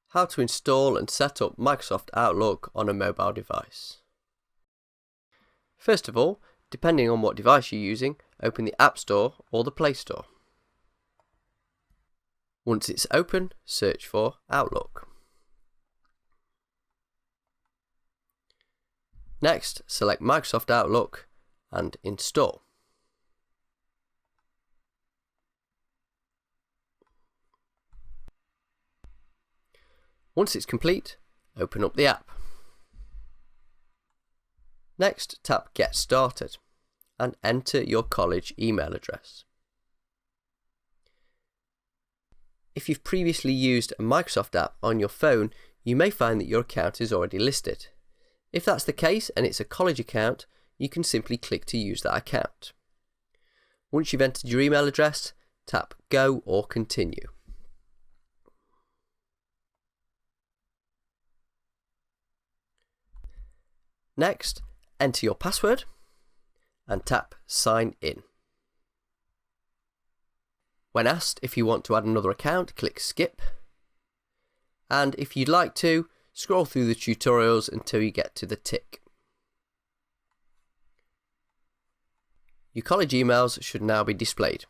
How to install and set up Microsoft Outlook on a mobile device. First of all, depending on what device you're using, open the App Store or the Play Store. Once it's open, search for Outlook. Next, select Microsoft Outlook and install. Once it's complete, open up the app. Next, tap Get Started and enter your college email address. If you've previously used a Microsoft app on your phone, you may find that your account is already listed. If that's the case and it's a college account, you can simply click to use that account. Once you've entered your email address, tap Go or Continue. Next, enter your password and tap Sign In. When asked if you want to add another account, click Skip. And if you'd like to, scroll through the tutorials until you get to the tick. Your college emails should now be displayed.